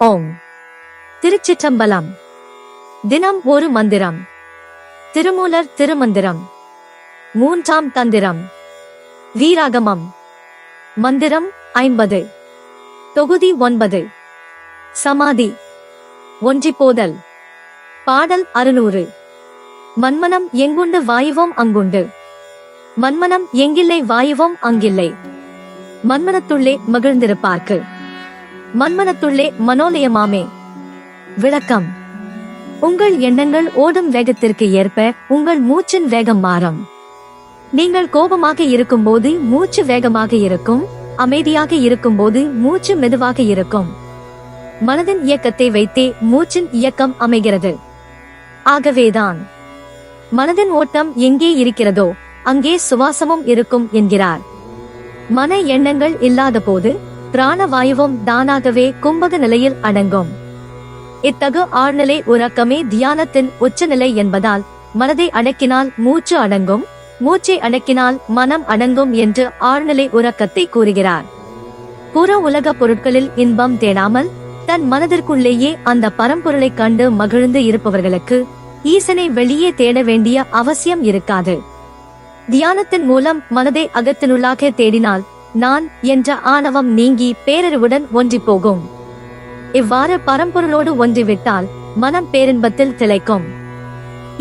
ஓம். திருச்சிற்றம்பலம். தினம் ஒரு மந்திரம். திருமூலர் திருமந்திரம். 3ஆம் தந்திரம். வீராகமம். மந்திரம் 50. தொகுதி 9. சமாதி. ஒன்றிப்போதல். பாடல் 600. மன்மனம் எங்குண்டு வாயுவோம் அங்குண்டு. மன்மனம் எங்கில்லை வாயுவோம் அங்கில்லை. மன்மனத்துள்ளே மகிழ்ந்திருப்பார்க்கு. மன்மனத்துள்ளே மனோலயமாமே. விளக்கம். உங்கள் எண்ணங்கள் ஓடும் வேகத்திற்கு ஏற்ப உங்கள் மூச்சின் வேகம் மாறும். நீங்கள் கோபமாக இருக்கும்போது மூச்சு வேகமாக இருக்கும், அமைதியாக இருக்கும்போது மூச்சு மெதுவாக இருக்கும். மனதின் இயக்கத்தை வைத்தே மூச்சின் இயக்கம் அமைகிறது. ஆகவேதான் மனதின் ஓட்டம் எங்கே இருக்கிறதோ அங்கே சுவாசமும் இருக்கும் என்கிறார். மன எண்ணங்கள் இல்லாத போது பிராணவாயுவும் தானாகவே கும்பக நிலையில் அடங்கும். இத்தகு ஆழ்நிலை உறக்கமே தியானத்தின் உச்சநிலை என்பதால் மனதை அடக்கினால் மூச்சு அடங்கும், மூச்சை அடக்கினால் மனம் அடங்கும் என்று ஆழ்நிலை உறக்கத்தை கூறுகிறார். புற உலக பொருட்களில் இன்பம் தேடாமல் தன் மனதிற்குள்ளேயே அந்த பரம்பொருளைக் கண்டு மகிழ்ந்து இருப்பவர்களுக்கு ஈசனை வெளியே தேட வேண்டிய அவசியம் இருக்காது. தியானத்தின் மூலம் மனதை அகத்தினுள்ளாக தேடினால் நான் என்ற ஆணவம் நீங்கி பேரறிவுடன் ஒன்றி போகும். இவ்வாறு பரம்பொருளோடு ஒன்றிவிட்டால் மனம் பேரின்பத்தில் திளைக்கும்.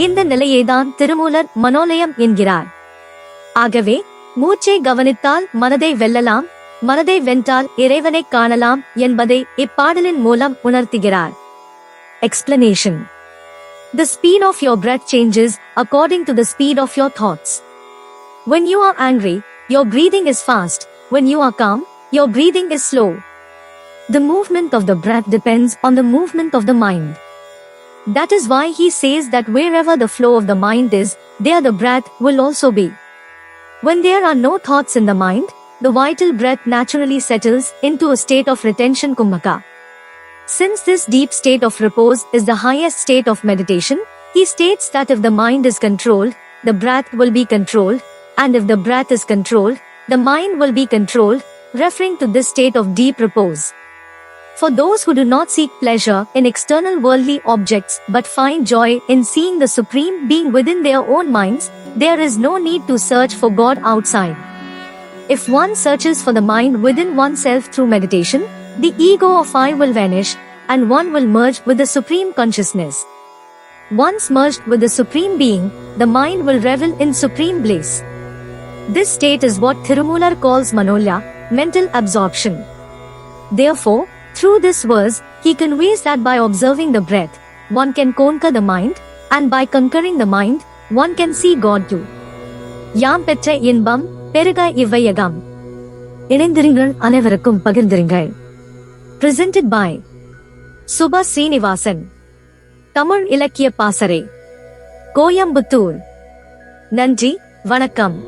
இந்த நிலையைதான் திருமூலர் மனோலயம் என்கிறார். ஆகவே மூச்சை கவனித்தால் மனதை வெல்லலாம், மனதை வென்றால் இறைவனை காணலாம் என்பதை இப்பாடலின் மூலம் உணர்த்துகிறார். Explanation. The speed of your breath changes according to the speed of your thoughts. When you are angry, your breathing is fast. When you are calm, your breathing is slow. The movement of the breath depends on the movement of the mind. That is why he says that wherever the flow of the mind is, there the breath will also be. When there are no thoughts in the mind, the vital breath naturally settles into a state of retention kumbhaka. Since this deep state of repose is the highest state of meditation, he states that if the mind is controlled, the breath will be controlled, and if the breath is controlled, the mind will be controlled, referring to this state of deep repose. For those who do not seek pleasure in external worldly objects but find joy in seeing the Supreme Being within their own minds, there is no need to search for God outside. If one searches for the mind within oneself through meditation, the ego of I will vanish, and one will merge with the Supreme Consciousness. Once merged with the Supreme Being, the mind will revel in supreme bliss. This state is what Thirumular calls manolya, mental absorption. Therefore, through this verse, he conveys that by observing the breath, one can conquer the mind, and by conquering the mind, one can see God too. யாம் பெற்ற இன்பம் பெருக இவ்வையகம். இணைந்திருங்கள், அனைவருக்கும் பகிர்ந்திருங்கள். Presented by Subha Srinivasan. Tamil இலக்கிய பாசறை, கோயம்புத்தூர். நன்றி, வணக்கம்.